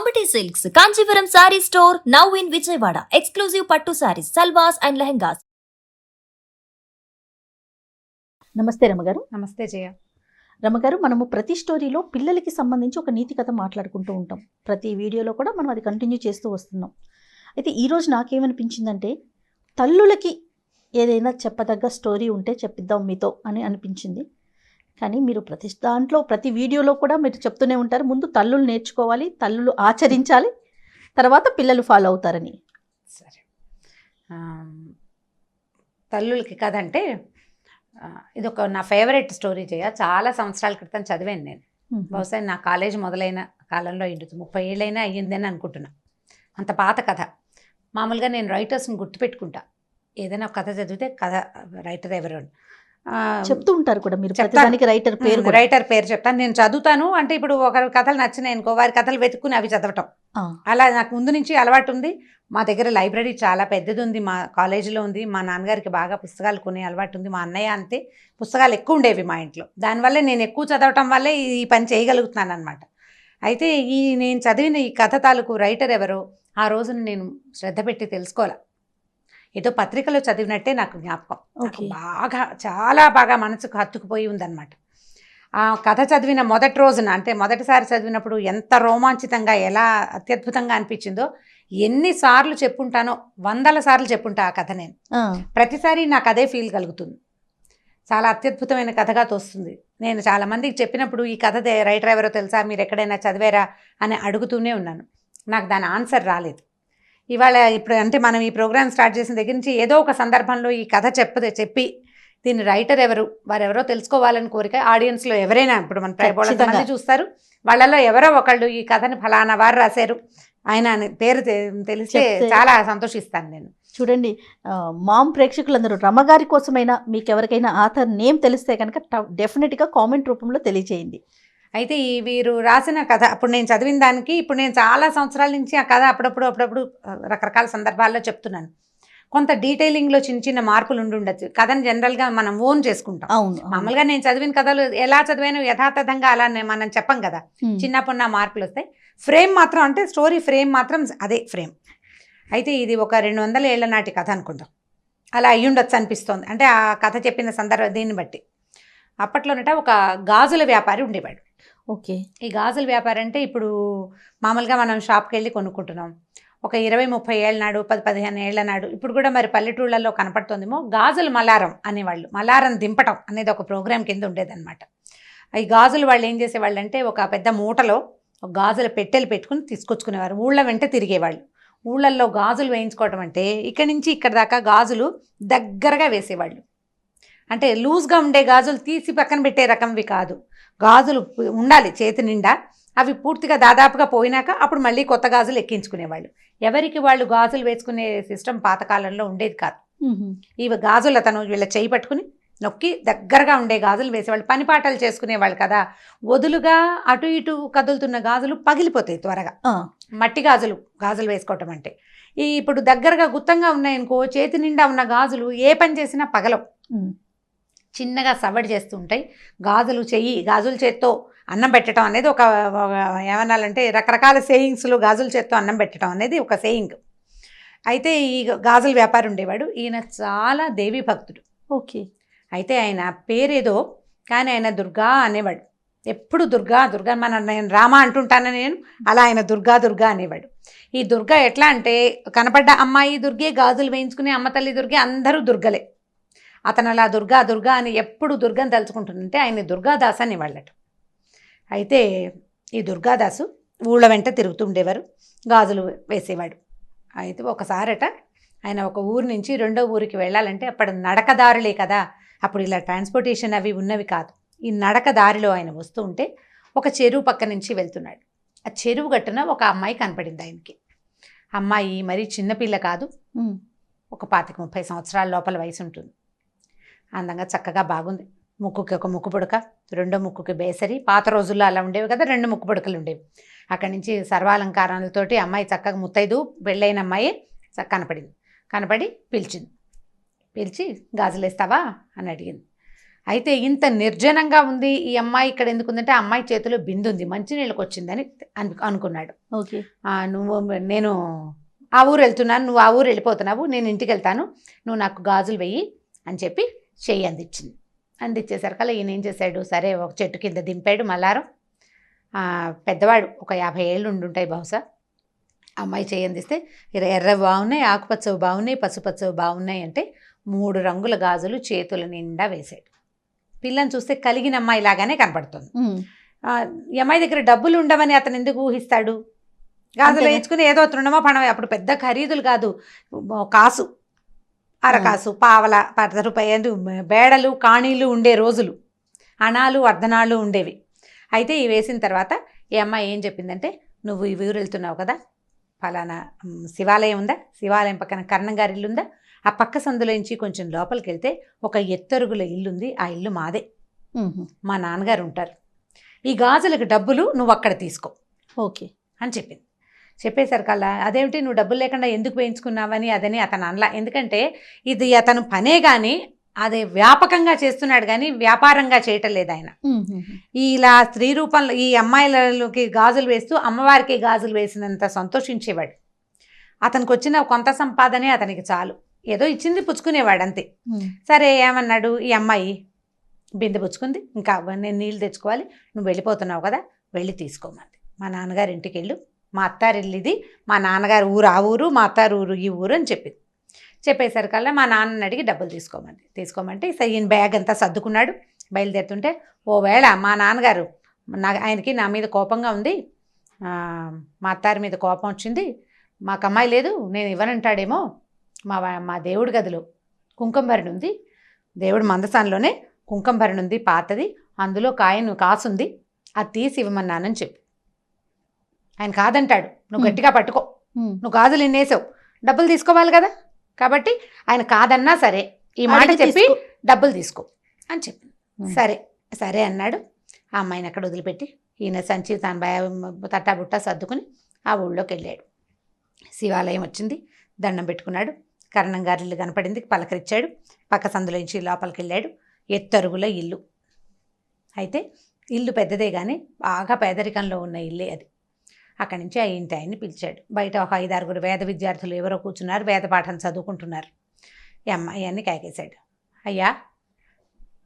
Amity Silks, Kanchipuram Saree Store, now in Vijayawada. Exclusive Pattu Sarees, Salwars and Lehengas. నమస్తే రమగారు. నమస్తే జయ. రమగారు, మనము ప్రతి స్టోరీలో పిల్లలకి సంబంధించి ఒక నీతి కథ మాట్లాడుకుంటూ ఉంటాం. ప్రతి వీడియోలో కూడా మనం అది కంటిన్యూ చేస్తూ వస్తున్నాం. అయితే ఈరోజు నాకేమనిపించిందంటే, తల్లులకి ఏదైనా చెప్పదగ్గ స్టోరీ ఉంటే చెప్పిద్దాం మీతో అని అనిపించింది. కానీ మీరు ప్రతి దాంట్లో ప్రతి వీడియోలో కూడా మీరు చెప్తూనే ఉంటారు, ముందు తల్లులు నేర్చుకోవాలి, తల్లులు ఆచరించాలి, తర్వాత పిల్లలు ఫాలో అవుతారని. సరే, తల్లులకి కథ అంటే ఇది ఒక నా ఫేవరెట్ స్టోరీ జయ. చాలా సంవత్సరాల క్రితం చదివాను నేను. బహుశా నా కాలేజ్ మొదలైన కాలంలో 30 ఏళ్ళైనా అయ్యిందని అనుకుంటున్నా. అంత పాత కథ. మామూలుగా నేను రైటర్స్ని గుర్తుపెట్టుకుంటా. ఏదైనా ఒక కథ చదివితే కథ రైటర్ ఎవరు చెప్తూ ఉంటారు కూడా మీరు. ప్రతిదానికి రైటర్ పేరు చెప్తాను. నేను చదువుతాను అంటే ఇప్పుడు ఒకరి కథలు నచ్చినాయి అనుకో, వారి కథలు వెతుక్కుని అవి చదవటం, అలా నాకు ముందు నుంచి అలవాటు ఉంది. మా దగ్గర లైబ్రరీ చాలా పెద్దది ఉంది, మా కాలేజీలో ఉంది. మా నాన్నగారికి బాగా పుస్తకాలు కొనే అలవాటు ఉంది. మా అన్నయ్య అంతే, పుస్తకాలు ఎక్కువ ఉండేవి మా ఇంట్లో. దానివల్ల నేను ఎక్కువ చదవటం వల్లే ఈ పని చేయగలుగుతున్నాను అనమాట. అయితే నేను చదివిన ఈ కథ తాలూకు రైటర్ ఎవరో ఆ రోజున నేను శ్రద్ధ పెట్టి తెలుసుకోవాలి. ఏదో పత్రికలో చదివినట్టే నాకు జ్ఞాపకం. బాగా చాలా బాగా మనసుకు హత్తుకుపోయి ఉందన్నమాట. ఆ కథ చదివిన మొదటి రోజున, అంటే మొదటిసారి చదివినప్పుడు ఎంత రోమాంచితంగా, ఎలా అత్యద్భుతంగా అనిపించిందో ఎన్నిసార్లు చెప్పుంటానో, 100 సార్లు చెప్పుంటా ఆ కథ నేను. ప్రతిసారి నాకు అదే ఫీల్ కలుగుతుంది. చాలా అత్యద్భుతమైన కథగా తోస్తుంది. నేను చాలామందికి చెప్పినప్పుడు ఈ కథ రైటర్ ఎవరో తెలుసా, మీరు ఎక్కడైనా చదివారా అని అడుగుతూనే ఉన్నాను. నాకు దాని ఆన్సర్ రాలేదు. ఇవాళ ఇప్పుడు అంటే మనం ఈ ప్రోగ్రామ్ స్టార్ట్ చేసిన దగ్గర నుంచి ఏదో ఒక సందర్భంలో ఈ కథ చెప్పి దీని రైటర్ ఎవరు, వారెవరో తెలుసుకోవాలని కోరిక ఆడియన్స్లో ఎవరైనా, ఇప్పుడు మన మంది చూస్తారు, వాళ్ళలో ఎవరో ఒకళ్ళు ఈ కథని ఫలానా వారు రాశారు ఆయన పేరు తెలిస్తే చాలా సంతోషిస్తాను నేను. చూడండి, మామ్ ప్రేక్షకులందరూ రమగారి కోసమైనా మీకు ఎవరికైనా ఆథర్ నేమ్ తెలిస్తే కనుక డెఫినెట్గా కామెంట్ రూపంలో తెలియజేయండి. అయితే వీరు రాసిన కథ అప్పుడు నేను చదివిన దానికి, ఇప్పుడు నేను చాలా సంవత్సరాల నుంచి ఆ కథ అప్పుడప్పుడు రకరకాల సందర్భాల్లో చెప్తున్నాను. కొంత డీటెయిలింగ్లో చిన్న మార్పులు ఉండొచ్చు. కథను జనరల్గా మనం ఓన్ చేసుకుంటాం. మామూలుగా నేను చదివిన కథలు ఎలా చదివాను యథాతథంగా అలా మనం చెప్పం కదా, చిన్నప్పుడు మార్పులు వస్తాయి. ఫ్రేమ్ మాత్రం, అంటే స్టోరీ ఫ్రేమ్ మాత్రం అదే ఫ్రేమ్. అయితే ఇది ఒక 200 ఏళ్ల నాటి కథ అనుకుందాం, అలా అయ్యుండొచ్చు అనిపిస్తోంది. అంటే ఆ కథ చెప్పిన సందర్భం దీన్ని బట్టి. అప్పట్లోనట ఒక గాజుల వ్యాపారి ఉండేవాడు. ఓకే. ఈ గాజుల వ్యాపారి అంటే ఇప్పుడు మామూలుగా మనం షాప్కి వెళ్ళి కొనుక్కుంటున్నాం. ఒక 20-30 ఏళ్ళ నాడు, 10-15 ఏళ్ల నాడు, ఇప్పుడు కూడా మరి పల్లెటూళ్ళల్లో కనపడుతుందేమో, గాజుల మలారం అనేవాళ్ళు. మలారం దింపటం అనేది ఒక ప్రోగ్రాం కింద ఉండేదన్నమాట. ఈ గాజులు వాళ్ళు ఏం చేసేవాళ్ళు అంటే, ఒక పెద్ద మూటలో ఒక గాజుల పెట్టెలు పెట్టుకుని తీసుకొచ్చుకునేవారు. ఊళ్ళ వెంట తిరిగేవాళ్ళు. ఊళ్ళల్లో గాజులు వేయించుకోవటం అంటే ఇక్కడి నుంచి ఇక్కడ దాకా గాజులు దగ్గరగా వేసేవాళ్ళు. అంటే లూజ్గా ఉండే గాజులు తీసి పక్కన పెట్టే రకంవి కాదు, గాజులు ఉండాలి చేతి నిండా. అవి పూర్తిగా దాదాపుగా పోయినాక అప్పుడు మళ్ళీ కొత్త గాజులు ఎక్కించుకునేవాళ్ళు. ఎవరికి వాళ్ళు గాజులు వేసుకునే సిస్టమ్ పాతకాలంలో ఉండేది కాదు. ఇవి గాజులు అతను వీళ్ళ చేయి పట్టుకుని నొక్కి దగ్గరగా ఉండే గాజులు వేసేవాళ్ళు. పని పాటలు చేసుకునేవాళ్ళు కదా, వదులుగా అటు ఇటు కదులుతున్న గాజులు పగిలిపోతాయి త్వరగా. మట్టి గాజులు వేసుకోవటం అంటే, ఇప్పుడు దగ్గరగా గుత్తంగా ఉన్నాయనుకో, చేతి నిండా ఉన్న గాజులు ఏ పని చేసినా పగలవు, చిన్నగా సవడి చేస్తూ ఉంటాయి. గాజుల చేత్తో అన్నం పెట్టడం అనేది ఒక ఏమనాలంటే రకరకాల సేయింగ్స్లో గాజుల చేత్తో అన్నం పెట్టడం అనేది ఒక సేయింగ్. అయితే ఈ గాజుల వ్యాపారి ఉండేవాడు. ఈయన చాలా దేవి భక్తుడు. ఓకే. అయితే ఆయన పేరేదో కానీ ఆయన దుర్గా అనేవాడు. ఎప్పుడు దుర్గా నేను రామ అంటుంటాను నేను, అలా ఆయన దుర్గా అనేవాడు. ఈ దుర్గా ఎట్లా అంటే, కనపడ్డ అమ్మాయి దుర్గే, గాజులు వేయించుకునే అమ్మ తల్లి దుర్గే, అందరూ దుర్గలే. అతను అలా దుర్గా అని ఎప్పుడు దుర్గని తలుచుకుంటుంటే ఆయన దుర్గాదాస్ అనేవాళ్ళట. అయితే ఈ దుర్గాదాసు ఊళ్ళ వెంట తిరుగుతూ ఉండేవారు, గాజులు వేసేవాడు. అయితే ఒకసారట ఆయన ఒక ఊరు నుంచి రెండో ఊరికి వెళ్ళాలంటే, అప్పుడు నడకదారులే కదా, అప్పుడు ఇలా ట్రాన్స్పోర్టేషన్ అవి ఉన్నవి కాదు. ఈ నడకదారిలో ఆయన వస్తూ ఉంటే ఒక చెరువు పక్క నుంచి వెళ్తున్నాడు. ఆ చెరువు గట్టున ఒక అమ్మాయి కనపడింది ఆయనకి. అమ్మాయి మరీ చిన్నపిల్ల కాదు, ఒక 25-30 సంవత్సరాల లోపల వయసు ఉంటుంది. అందంగా చక్కగా బాగుంది. ముక్కుకి ఒక ముక్కు పుడక, రెండో ముక్కుకి బేసరి. పాత రోజుల్లో అలా ఉండేవి కదా, 2 ముక్కు పుడకలు ఉండేవి. అక్కడి నుంచి సర్వాలంకారాలతోటి అమ్మాయి చక్కగా ముత్తైదు పెళ్ళైన అమ్మాయి కనపడి పిలిచి గాజులు వేస్తావా అని అడిగింది. అయితే ఇంత నిర్జనంగా ఉంది ఈ అమ్మాయి ఇక్కడ ఎందుకుందంటే, ఆ అమ్మాయి చేతిలో బిందు ఉంది, మంచినీళ్ళకి వచ్చిందని అనుకున్నాడు. ఓకే. నేను ఆ ఊరు వెళ్తున్నాను, నువ్వు ఆ ఊరు వెళ్ళిపోతున్నావు, నేను ఇంటికి వెళ్తాను, నువ్వు నాకు గాజులు వెయ్యి అని చెప్పి చెయ్యి అందించింది. అందించేసరికల్లా ఈయన ఏం చేశాడు, సరే ఒక చెట్టు కింద దింపాడు మల్లారం. పెద్దవాడు ఒక 50 ఏళ్ళు ఉండుంటాయి బహుశా. అమ్మాయి చెయ్యి అందిస్తే ఎర్రవి బాగున్నాయి, ఆకుపచ్చవి బాగున్నాయి, పసుపచ్చవి బాగున్నాయి అంటే 3 రంగుల గాజులు చేతుల నిండా వేశాడు. పిల్లని చూస్తే కలిగిన అమ్మాయి లాగానే కనపడుతుంది. ఈ అమ్మాయి దగ్గర డబ్బులు ఉండవని అతను ఎందుకు ఊహిస్తాడు? గాజులు వేయించుకుని ఏదో తృణమో పణమో, అప్పుడు పెద్ద ఖరీదులు కాదు, కాసు, అరకాసు, పావల, 10 రూపాయలు బేడలు కాణీలు ఉండే రోజులు, అణాలు అర్ధనాళ్ళు ఉండేవి. అయితే ఇవి వేసిన తర్వాత ఈ అమ్మాయి ఏం చెప్పిందంటే, నువ్వు ఈ ఊరు వెళ్తున్నావు కదా, ఫలానా శివాలయం ఉందా, శివాలయం పక్కన కర్ణం గారి ఇల్లు ఉందా, ఆ పక్క సందులోంచి కొంచెం లోపలికి వెళ్తే ఒక ఎత్తరుగుల ఇల్లుంది, ఆ ఇల్లు మాదే, మా నాన్నగారు ఉంటారు, ఈ గాజులకు డబ్బులు నువ్వు అక్కడ తీసుకో ఓకే అని చెప్పింది. చెప్పేసరికల్లా అదేమిటి నువ్వు డబ్బులు లేకుండా ఎందుకు వేయించుకున్నావని అదని అతను అనలా. ఎందుకంటే ఇది అతను పనే కానీ అదే వ్యాపకంగా చేస్తున్నాడు కానీ వ్యాపారంగా చేయటం లేదు ఆయన. ఇలా స్త్రీ రూపంలో ఈ అమ్మాయిలకి గాజులు వేస్తూ అమ్మవారికి గాజులు వేసినంత సంతోషించేవాడు. అతనికి వచ్చిన కొంత సంపాదనే అతనికి చాలు, ఏదో ఇచ్చింది పుచ్చుకునేవాడు అంతే. సరే ఏమన్నాడు, ఈ అమ్మాయి బిందె పుచ్చుకుంది, ఇంకా నేను నీళ్ళు తెచ్చుకోవాలి, నువ్వు వెళ్ళిపోతున్నావు కదా, వెళ్ళి తీసుకోమంది. మా నాన్నగారి ఇంటికి వెళ్ళు, మా అత్తారు ఇల్లు ఇది, మా నాన్నగారు ఊరు ఆ ఊరు, మా అత్తారు ఊరు ఈ ఊరు అని చెప్పింది. చెప్పేసరికల్లా మా నాన్నని అడిగి డబ్బులు తీసుకోమంటే ఈయన బ్యాగ్ అంతా సర్దుకున్నాడు. బయలుదేరుతుంటే ఓవేళ మా నాన్నగారు ఆయనకి నా మీద కోపంగా ఉంది, మా అత్తారి మీద కోపం వచ్చింది, మాకు అమ్మాయి లేదు నేను ఇవ్వనంటాడేమో, మా దేవుడి గదిలో కుంకుమ భరణి ఉంది, దేవుడి మందసాన్లోనే కుంకుమ భరణి ఉంది పాతది, అందులో కాసుంది, అది తీసి ఇవ్వమన్నానని చెప్పి. ఆయన కాదంటాడు, నువ్వు గట్టిగా పట్టుకో, నువ్వు గాజులు ఇన్నేసావు, డబ్బులు తీసుకోవాలి కదా, కాబట్టి ఆయన కాదన్నా సరే ఈ మాట చెప్పి డబ్బులు తీసుకో అని చెప్పి. సరే అన్నాడు. ఆ అమ్మాయిని అక్కడ వదిలిపెట్టి ఈయన సంచి తన తట్టాబుట్ట సర్దుకుని ఆ ఊళ్ళోకి వెళ్ళాడు. శివాలయం వచ్చింది, దండం పెట్టుకున్నాడు, కర్ణం గారి ఇల్లు కనపడింది, పలకరించాడు, పక్క సందులోంచి లోపలికి వెళ్ళాడు. ఎత్తరుగుల ఇల్లు. అయితే ఇల్లు పెద్దదే కానీ బాగా పేదరికంలో ఉన్న ఇల్లే అది. అక్కడి నుంచి ఆ ఇంటి ఆయన్ని పిలిచాడు. బయట ఒక 5-6 వేద విద్యార్థులు ఎవరో కూర్చున్నారు, వేద పాఠం చదువుకుంటున్నారు. ఈ అమ్మాయి అన్ని కాకేశాడు. అయ్యా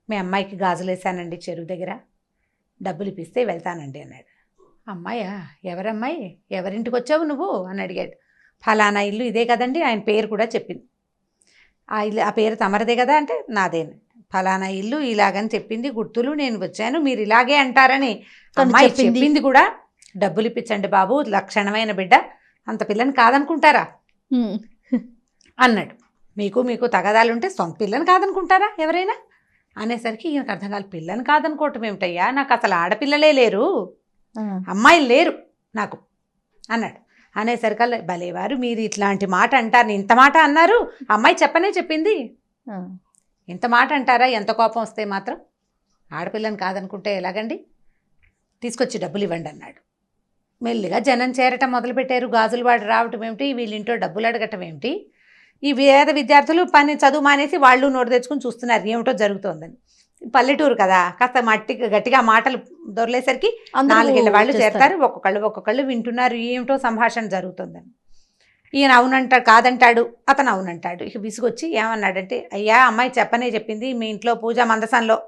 మీ అమ్మాయికి గాజులు వేసానండి చెరువు దగ్గర, డబ్బులు ఇప్పిస్తే వెళ్తానండి అన్నాడు. అమ్మాయా, ఎవరమ్మాయి, ఎవరింటికి వచ్చావు నువ్వు అని అడిగాడు. ఫలానా ఇల్లు ఇదే కదండి, ఆయన పేరు కూడా చెప్పింది. ఆ ఇల్లు ఆ పేరు తమరదే కదా అంటే నాదేను, ఫలానా ఇల్లు ఇలాగని చెప్పింది, గుర్తులు, నేను వచ్చాను, మీరు ఇలాగే అంటారని అమ్మాయి చెప్పింది కూడా. డబ్బులు ఇప్పించండి బాబు, లక్షణమైన బిడ్డ, అంత పిల్లని కాదనుకుంటారా అన్నాడు. మీకు తగదాలుంటే సొంత పిల్లని కాదనుకుంటారా ఎవరైనా అనేసరికి ఈయనకు అర్థం కాదు. పిల్లని కాదనుకోవటం ఏమిటయ్యా, నాకు అసలు ఆడపిల్లలే లేరు, అమ్మాయిలు లేరు నాకు అన్నాడు. అనేసరికల్లా భలేవారు మీరు ఇట్లాంటి మాట అంటారు, ఇంత మాట అన్నారు, అమ్మాయి చెప్పింది, ఇంత మాట అంటారా, ఎంత కోపం వస్తే మాత్రం, ఆడపిల్లని కాదనుకుంటే ఎలాగండి, తీసుకొచ్చి డబ్బులు ఇవ్వండి అన్నాడు. మెల్లిగా జనం చేరటం మొదలుపెట్టారు. గాజులు వాడు రావటం ఏమిటి, వీళ్ళింటో డబ్బులు అడగటం ఏమిటి, ఈ వేద విద్యార్థులు చదువు మానేసి వాళ్ళు నోటు తెచ్చుకుని చూస్తున్నారు ఏమిటో జరుగుతోందని. పల్లెటూరు కదా, కాస్త గట్టిగా మాటలు దొరలేసరికి 4 ఏళ్ళ వాళ్ళు చేరతారు, ఒక్కొక్కళ్ళు వింటున్నారు ఏమిటో సంభాషణ జరుగుతుందని. ఈయన అవునంటాడు, కాదంటాడు, అతను అవునంటాడు. ఇక విసుగొచ్చి ఏమన్నాడంటే, అయ్యా అమ్మాయి చెప్పింది, మీ ఇంట్లో పూజా మందసంలో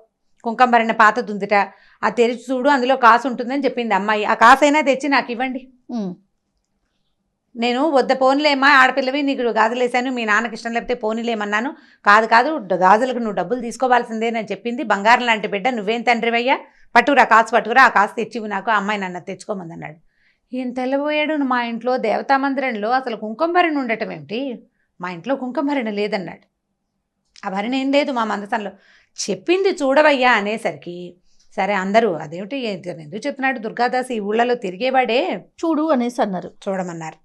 కుంకుమ భరణ పాతది ఉందిట, ఆ తెరిచి చూడు, అందులో కాసు ఉంటుందని చెప్పింది అమ్మాయి, ఆ కాసైనా తెచ్చి నాకు ఇవ్వండి, నేను వద్ద పోనీలేమ్మా, ఆడపిల్లవి నీకు గాజులు వేసాను, మీ నాన్నకి ఇష్టం లేకపోతే పోనీలేమన్నాను, కాదు గాజులకు నువ్వు డబ్బులు తీసుకోవాల్సిందేనని చెప్పింది, బంగారం లాంటి బిడ్డ, నువ్వేం తండ్రివయ్యా, పట్టుకురా ఆ కాసు తెచ్చివి నాకు, అమ్మాయి నన్ను తెచ్చుకోమంది అన్నాడు. ఈయన తెల్లబోయాడు. మా ఇంట్లో దేవతా మందిరంలో అసలు కుంకుమ భరణి ఉండటం ఏమిటి, మా ఇంట్లో కుంకుమ భరణి లేదన్నాడు. ఆ భరణి ఏం లేదు మా మందసంలో, చెప్పింది చూడవయ్యా అనేసరికి సరే అందరూ అదేమిటి ఎందుకు చెప్తున్నాడు, దుర్గాదాస్ ఈ ఊళ్ళలో తిరిగేవాడే, చూడు అనేసి అన్నారు. చూడమన్నారు.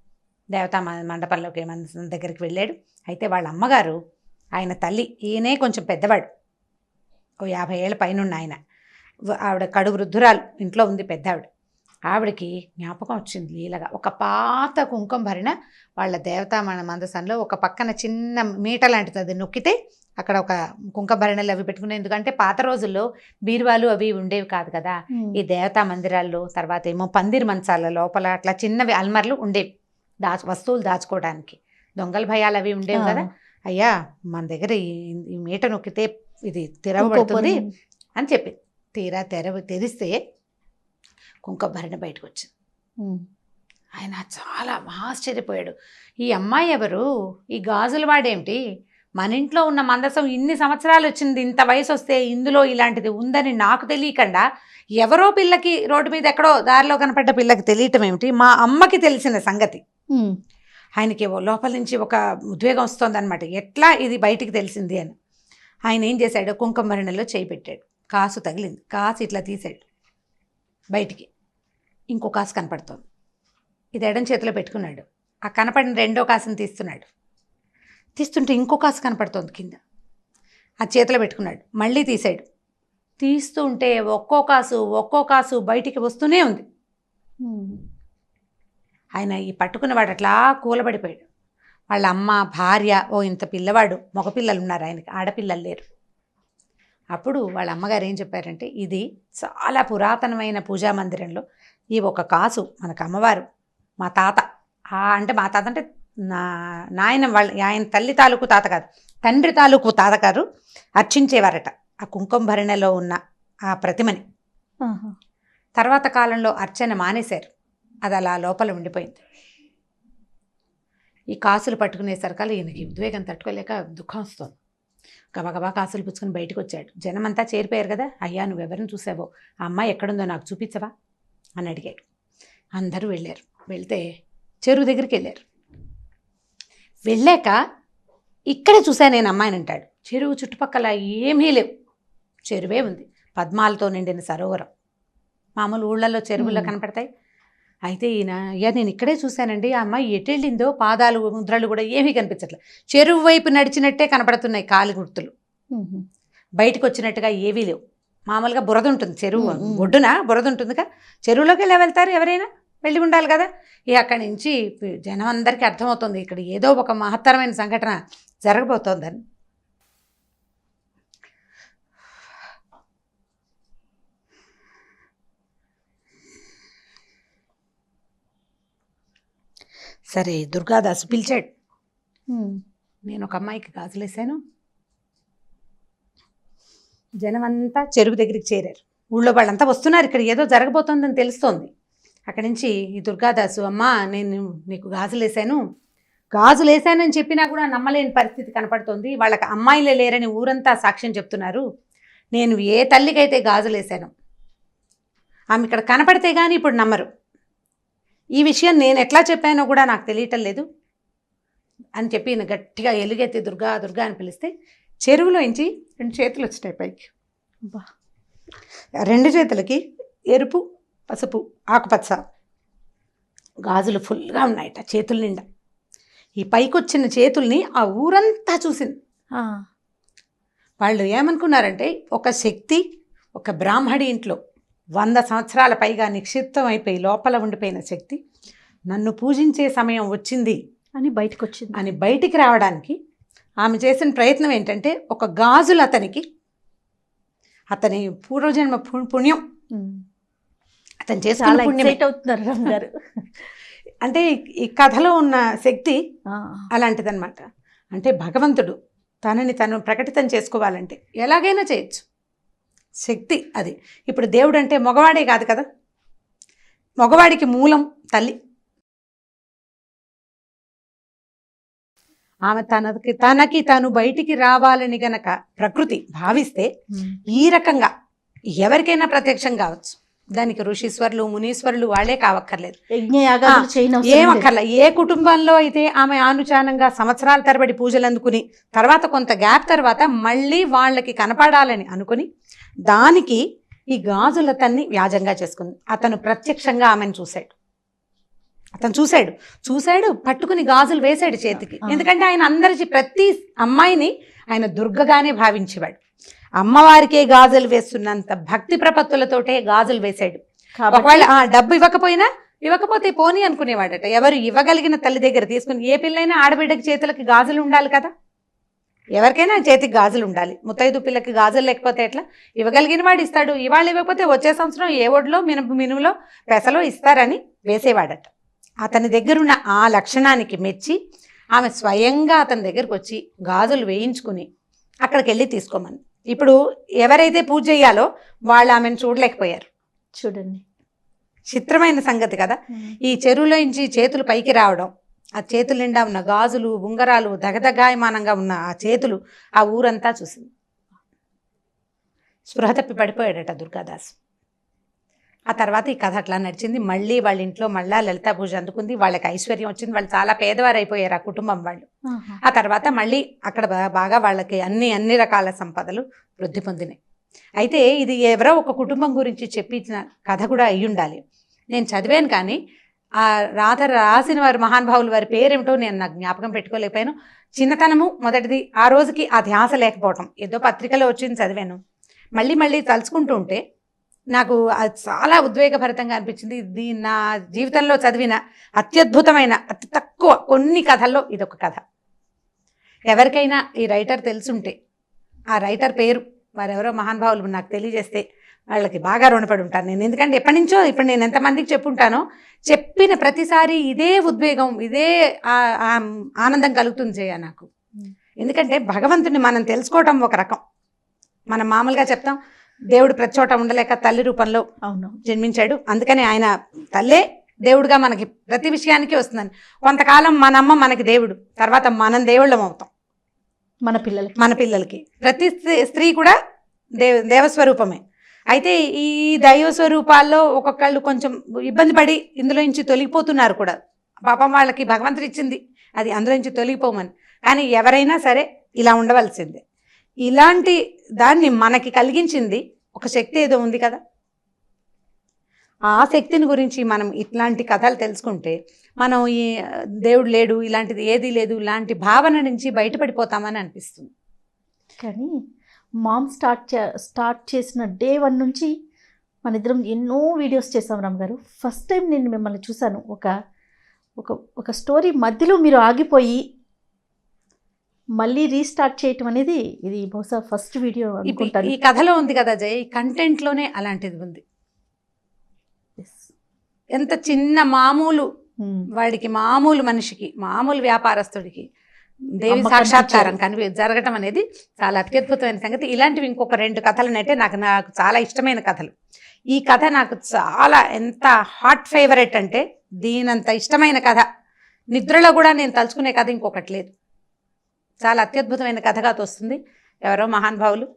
దేవతా మండపంలోకి మందసం దగ్గరికి వెళ్ళాడు. అయితే వాళ్ళ అమ్మగారు, ఆయన తల్లి, ఈయనే కొంచెం పెద్దవాడు, ఓ 50 ఏళ్ళ పైనున్న ఆయన, ఆవిడ కడు వృద్ధురాలు, ఇంట్లో ఉంది పెద్ద ఆవిడకి జ్ఞాపకం వచ్చింది లీలగా. ఒక పాత కుంకుమ భరిణ వాళ్ళ దేవతా మందసంలో ఒక పక్కన చిన్న మీట లాంటిది, అది నొక్కితే అక్కడ ఒక కుంకుమభరణలు అవి పెట్టుకునే, ఎందుకంటే పాత రోజుల్లో బీరువాలు అవి ఉండేవి కాదు కదా. ఈ దేవతా మందిరాల్లో, తర్వాత ఏమో పందిరి మంచాల లోపల అట్లా చిన్నవి అల్మర్లు ఉండేవి వస్తువులు దాచుకోవడానికి. దొంగల భయాలు అవి ఉండేవి కదా. అయ్యా మన దగ్గర ఈ మీట నొక్కితే ఇది తెరవబడుతుంది అని చెప్పింది. తీరా తెరిస్తే కుంకుమభరణ బయటకు వచ్చింది. ఆయన చాలా ఆశ్చర్యపోయాడు. ఈ అమ్మాయి ఎవరు, ఈ గాజులు వాడేమిటి, మన ఇంట్లో ఉన్న మందసం ఇన్ని సంవత్సరాలు వచ్చింది, ఇంత వయసు వస్తే ఇందులో ఇలాంటిది ఉందని నాకు తెలియకుండా ఎవరో పిల్లకి రోడ్డు మీద ఎక్కడో దారిలో కనపడ్డ పిల్లకి తెలియటం ఏమిటి, మా అమ్మకి తెలిసిన సంగతి. ఆయనకి లోపల నుంచి ఒక ఉద్వేగం వస్తుంది అనమాట, ఎట్లా ఇది బయటికి తెలిసింది అని. ఆయన ఏం చేశాడు, కుంకుమభరణలో చేయి పెట్టాడు, కాసు తగిలింది, కాసు ఇట్లా తీసాడు బయటికి, ఇంకో కాసు కనపడుతోంది. ఇది ఎడం చేతిలో పెట్టుకున్నాడు. ఆ కనపడిన రెండో కాసుని తీస్తుంటే ఇంకో కాసు కనపడుతోంది కింద, ఆ చేతిలో పెట్టుకున్నాడు. మళ్ళీ తీసాడు, తీస్తుంటే ఒక్కో కాసు బయటికి వస్తూనే ఉంది. ఆయన ఈ పట్టుకున్నవాడు అట్లా కూలబడిపోయాడు. వాళ్ళ అమ్మ, భార్య, ఇంత పిల్లవాడు, మగపిల్లలు ఉన్నారు ఆయనకి, ఆడపిల్లలు లేరు. అప్పుడు వాళ్ళ అమ్మగారు ఏం చెప్పారంటే, ఇది చాలా పురాతనమైన పూజా మందిరంలో ఈ ఒక కాసు మనకు అమ్మవారు, మా తాత అంటే నాయన వాళ్ళ ఆయన తల్లి తాలూకు తాత కాదు, తండ్రి తాలూకు తాతగారు అర్చించేవారట ఆ కుంకుమభరణలో ఉన్న ఆ ప్రతిమని. తర్వాత కాలంలో అర్చన మానేశారు, అది అలా లోపల ఉండిపోయింది. ఈ కాసులు పట్టుకునేసరికల్లా ఈయనకి ఉద్వేగం తట్టుకోలేక దుఃఖం వస్తుంది. గబగబా కాసులు పుచ్చుకొని బయటకు వచ్చాడు. జనమంతా చేరిపోయారు కదా. అయ్యా నువ్వెవరిని చూసావో, ఆ అమ్మాయి ఎక్కడుందో నాకు చూపించవా అని అడిగాడు. అందరూ వెళ్ళారు. వెళ్తే చెరువు దగ్గరికి వెళ్ళారు. వెళ్ళాక ఇక్కడే చూశాను నేను అమ్మాయిని అంటాడు. చెరువు చుట్టుపక్కల ఏమీ లేవు, చెరువే ఉంది, పద్మాలతో నిండిన సరోవరం. మామూలు ఊళ్ళల్లో చెరువుల్లో కనపడతాయి. అయితే ఈయన, అయ్యా నేను ఇక్కడే చూశానండి, ఆ అమ్మాయి ఎటు వెళ్ళిందో, పాదాలు ముద్రలు కూడా ఏమీ కనిపించట్లేదు, చెరువు వైపు నడిచినట్టే కనపడుతున్నాయి కాలి గుర్తులు, బయటకు వచ్చినట్టుగా ఏవీ లేవు. మామూలుగా బురద ఉంటుంది, చెరువు ఒడ్డున బురద ఉంటుందిగా, చెరువులోకి ఎలా వెళ్తారు, ఎవరైనా వెళ్ళి ఉండాలి కదా. అక్కడి నుంచి జనం అందరికీ అర్థమవుతుంది ఇక్కడ ఏదో ఒక మహత్తరమైన సంఘటన జరగబోతోందని. సరే దుర్గాదాసు పిలిచాడు. నేను ఒక అమ్మాయికి గాజులేసాను. జనం అంతా చెరువు దగ్గరికి చేరారు. ఊళ్ళో వాళ్ళంతా వస్తున్నారు, ఇక్కడ ఏదో జరగబోతోందని తెలుస్తోంది. అక్కడి నుంచి ఈ దుర్గాదాసు, అమ్మా నేను నీకు గాజులేసానని చెప్పినా కూడా నమ్మలేని పరిస్థితి కనపడుతోంది. వాళ్ళకి అమ్మాయిలే లేరని ఊరంతా సాక్ష్యం చెప్తున్నారు. నేను ఏ తల్లికైతే గాజులేసాను ఆమె ఇక్కడ కనపడితే కానీ ఇప్పుడు నమ్మరు. ఈ విషయం నేను ఎట్లా చెప్పానో కూడా నాకు తెలియటం లేదు అని చెప్పి ఈయన గట్టిగా ఎలుగెత్తి దుర్గా దుర్గా అని పిలిస్తే చెరువులోంచి 2 చేతులు వచ్చినాయి పైకి. రెండు చేతులకి ఎరుపు, పసుపు, ఆకుపచ్చ గాజులు ఫుల్గా ఉన్నాయట చేతుల నిండా. ఈ పైకొచ్చిన చేతుల్ని ఆ ఊరంతా చూసింది. వాళ్ళు ఏమనుకున్నారంటే, ఒక శక్తి ఒక బ్రాహ్మడి ఇంట్లో 100 సంవత్సరాల పైగా నిక్షిప్తం అయిపోయి లోపల ఉండిపోయిన శక్తి నన్ను పూజించే సమయం వచ్చింది అని బయటికి రావడానికి ఆమె చేసిన ప్రయత్నం ఏంటంటే, ఒక గాజులు అతని పూర్వజన్మ పుణ్యం, అతను చేసుకున్న పుణ్యం అంటే ఈ కథలో ఉన్న శక్తి అలాంటిదన్నమాట. అంటే భగవంతుడు తనని తను ప్రకటితం చేసుకోవాలంటే ఎలాగైనా చేయొచ్చు, శక్తి అది. ఇప్పుడు దేవుడు అంటే మగవాడే కాదు కదా, మగవాడికి మూలం తల్లి. ఆమె తనకి తాను బయటికి రావాలని గనక ప్రకృతి భావిస్తే ఈ రకంగా ఎవరికైనా ప్రత్యక్షం కావచ్చు. దానికి ఋషీశ్వరులు, మునీశ్వరులు వాళ్ళే కావక్కర్లేదు, ఏమక్కర్లే. ఏ కుటుంబంలో అయితే ఆమె ఆనుచానంగా సంవత్సరాల తరబడి పూజలు అందుకుని తర్వాత కొంత గ్యాప్ తర్వాత మళ్ళీ వాళ్ళకి కనపడాలని అనుకుని దానికి ఈ గాజులతన్ని వ్యాజంగా చేసుకుంది. అతను ప్రత్యక్షంగా ఆమెను చూశాడు, పట్టుకుని గాజులు వేశాడు చేతికి. ఎందుకంటే ఆయన అందరి ప్రతి అమ్మాయిని ఆయన దుర్గగానే భావించేవాడు. అమ్మవారికే గాజులు వేస్తున్నంత భక్తి ప్రపత్తులతోటే గాజులు వేశాడు. ఒకవేళ డబ్బు ఇవ్వకపోతే పోనీ అనుకునేవాడట. ఎవరు ఇవ్వగలిగిన తల్లి దగ్గర తీసుకుని, ఏ పిల్లైనా ఆడబిడ్డకి చేతులకి గాజులు ఉండాలి కదా, ఎవరికైనా చేతికి గాజులు ఉండాలి. ముత్తైదు పిల్లకి గాజులు లేకపోతే ఎట్లా? ఇవ్వగలిగిన వాడు ఇస్తాడు. ఇవాళ ఇవ్వకపోతే వచ్చే సంవత్సరం ఏ ఒడిలో మినుములో పెసలో ఇస్తారని వేసేవాడట. అతని దగ్గరున్న ఆ లక్షణానికి మెచ్చి ఆమె స్వయంగా అతని దగ్గరకు వచ్చి గాజులు వేయించుకుని అక్కడికి వెళ్ళి తీసుకోమని. ఇప్పుడు ఎవరైతే పూజ చేయాలో వాళ్ళు ఆమెను చూడలేకపోయారు. చూడండి, చిత్రమైన సంగతి కదా. ఈ చెరువులోంచి చేతులు పైకి రావడం, ఆ చేతుల నిండా ఉన్న గాజులు ఉంగరాలు దగదగాయమానంగా ఉన్న ఆ చేతులు ఆ ఊరంతా చూసింది. స్పృహ తప్పి పడిపోయాడట దుర్గాదాసు. ఆ తర్వాత ఈ కథ అట్లా నడిచింది. మళ్ళీ వాళ్ళ ఇంట్లో మళ్ళా లలితా పూజ అందుకుంది. వాళ్ళకి ఐశ్వర్యం వచ్చింది. వాళ్ళు చాలా పేదవారు అయిపోయారు ఆ కుటుంబం వాళ్ళు. ఆ తర్వాత మళ్ళీ అక్కడ బాగా వాళ్ళకి అన్ని రకాల సంపదలు వృద్ధి పొందినాయి. అయితే ఇది ఎవరో ఒక కుటుంబం గురించి చెప్పించిన కథ కూడా అయి ఉండాలి. నేను చదివాను కానీ ఆ రాసిన వారి మహానుభావులు వారి పేరేమిటో నేను నాకు జ్ఞాపకం పెట్టుకోలేకపోయాను. చిన్నతనము మొదటిది, ఆ రోజుకి ఆ ధ్యాస లేకపోవటం. ఏదో పత్రికలో వచ్చింది చదివాను. మళ్ళీ తలుచుకుంటూ ఉంటే నాకు అది చాలా ఉద్వేగభరితంగా అనిపించింది. ఇది నా జీవితంలో చదివిన అత్యద్భుతమైన అతి తక్కువ కొన్ని కథల్లో ఇదొక కథ. ఎవరికైనా ఈ రైటర్ తెలుసుంటే ఆ రైటర్ పేరు వారెవరో మహానుభావులు నాకు తెలియజేస్తే వాళ్ళకి బాగా రుణపడి ఉంటాను నేను. ఎందుకంటే ఎప్పటి నుంచో ఇప్పుడు నేను ఎంతమందికి చెప్పుంటానో, చెప్పిన ప్రతిసారి ఇదే ఉద్వేగం, ఇదే ఆనందం కలుగుతుంది జయ నాకు. ఎందుకంటే భగవంతుని మనం తెలుసుకోవటం ఒక రకం. మనం మామూలుగా చెప్తాం దేవుడు ప్రతి చోట ఉండలేక తల్లి రూపంలో జన్మించాడు, అందుకని ఆయన తల్లే దేవుడుగా మనకి ప్రతి విషయానికి వస్తుందని. కొంతకాలం మన అమ్మ మనకి దేవుడు, తర్వాత మనం దేవుళ్ళం అవుతాం మన పిల్లలకి. ప్రతి స్త్రీ కూడా దేవస్వరూపమే. అయితే ఈ దైవ స్వరూపాల్లో ఒక్కొక్కళ్ళు కొంచెం ఇబ్బంది పడి ఇందులో నుంచి తొలగిపోతున్నారు కూడా. పాపం వాళ్ళకి భగవంతుడు ఇచ్చింది అది అందులో నుంచి తొలగిపోమని. కానీ ఎవరైనా సరే ఇలా ఉండవలసిందే. ఇలాంటి దాన్ని మనకి కలిగించింది ఒక శక్తి ఏదో ఉంది కదా. ఆ శక్తిని గురించి మనం ఇట్లాంటి కథలు తెలుసుకుంటే మనం ఈ దేవుడు లేడు, ఇలాంటిది ఏదీ లేదు, ఇలాంటి భావన నుంచి బయటపడిపోతామని అనిపిస్తుంది. కానీ మామ్ స్టార్ట్ చేసిన డే 1 నుంచి మన ఇద్దరం ఎన్నో వీడియోస్ చేసాం రామ్ గారు. ఫస్ట్ టైం నేను మిమ్మల్ని చూశాను. ఒక స్టోరీ మధ్యలో మీరు ఆగిపోయి మళ్ళీ రీస్టార్ట్ చేయటం అనేది ఇది బహుశా ఫస్ట్ వీడియో అనుకుంటాను. ఈ కథలో ఉంది కదా జయ, ఈ కంటెంట్లోనే అలాంటిది ఉంది. ఎంత చిన్న మామూలు వాడికి, మామూలు మనిషికి, మామూలు వ్యాపారస్తుడికి దేవి సాక్షాత్కారం జరగటం అనేది చాలా అత్యద్భుతమైన సంగతి. ఇలాంటివి ఇంకొక 2 కథలనైతే నాకు చాలా ఇష్టమైన కథలు. ఈ కథ నాకు చాలా ఎంత హాట్ ఫేవరెట్ అంటే, దీనంత ఇష్టమైన కథ నిద్రలో కూడా నేను తలుచుకునే కథ ఇంకొకటి లేదు. చాలా అత్యద్భుతమైన కథగా తోస్తుంది. ఎవరో మహానుభావులు.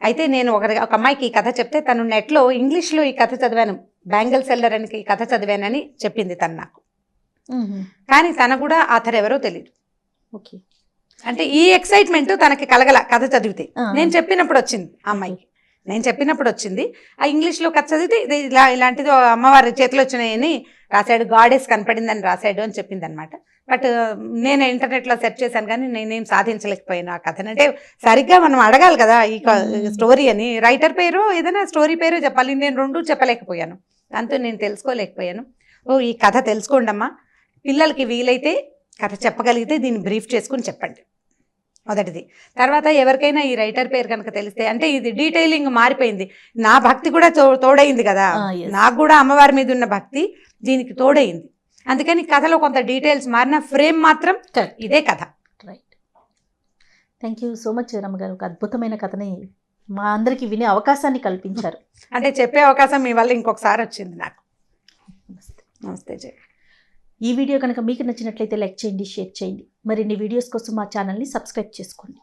అయితే నేను ఒక అమ్మాయికి ఈ కథ చెప్తే తను నెట్లో ఇంగ్లీష్లో ఈ కథ చదివాను, బ్యాంగిల్ సెల్లర్ అని ఈ కథ చదివానని చెప్పింది తను నాకు. కానీ తన కూడా ఆథర్ ఎవరో తెలియదు. ఓకే, అంటే ఈ ఎక్సైట్మెంట్ తనకి కలగల కథ చదివితే. నేను చెప్పినప్పుడు వచ్చింది ఆ అమ్మాయికి, ఆ ఇంగ్లీష్లో కథ చదివితే ఇది ఇలాంటిది అమ్మవారి చేతిలో వచ్చినాయని రాశాడు, గాడెస్ కనపడిందని రాశాడు అని చెప్పింది అనమాట. బట్ నేను ఇంటర్నెట్లో సెర్చ్ చేశాను కానీ నేనేం సాధించలేకపోయాను ఆ కథను. అంటే సరిగ్గా మనం అడగాలి కదా ఈ స్టోరీ అని, రైటర్ పేరు ఏదైనా స్టోరీ పేరు చెప్పాలి. నేను 2 చెప్పలేకపోయాను, దాంతో నేను తెలుసుకోలేకపోయాను. ఈ కథ తెలుసుకోండి అమ్మా, పిల్లలకి వీలైతే కథ చెప్పగలిగితే దీన్ని బ్రీఫ్ చేసుకుని చెప్పండి మొదటిది. తర్వాత ఎవరికైనా ఈ రైటర్ పేరు కనుక తెలిస్తే, అంటే ఇది డీటెయిలింగ్ మారిపోయింది, నా భక్తి కూడా తోడైంది కదా, నాకు కూడా అమ్మవారి మీద ఉన్న భక్తి దీనికి తోడైంది. అందుకని కథలో కొంత డీటెయిల్స్ మారిన, ఫ్రేమ్ మాత్రం ఇదే కథ. Right, thank you so much రమ్మ గారు. ఒక అద్భుతమైన కథని మా అందరికీ వినే అవకాశాన్ని కల్పించారు. అంటే చెప్పే అవకాశం మీ వల్ల ఇంకొకసారి వచ్చింది నాకు. నమస్తే జయ. ఈ వీడియో కనుక మీకు నచ్చినట్లయితే లైక్ చేయండి, షేర్ చేయండి. మరిన్ని వీడియోస్ కోసం మా ఛానల్ని సబ్స్క్రైబ్ చేసుకోండి.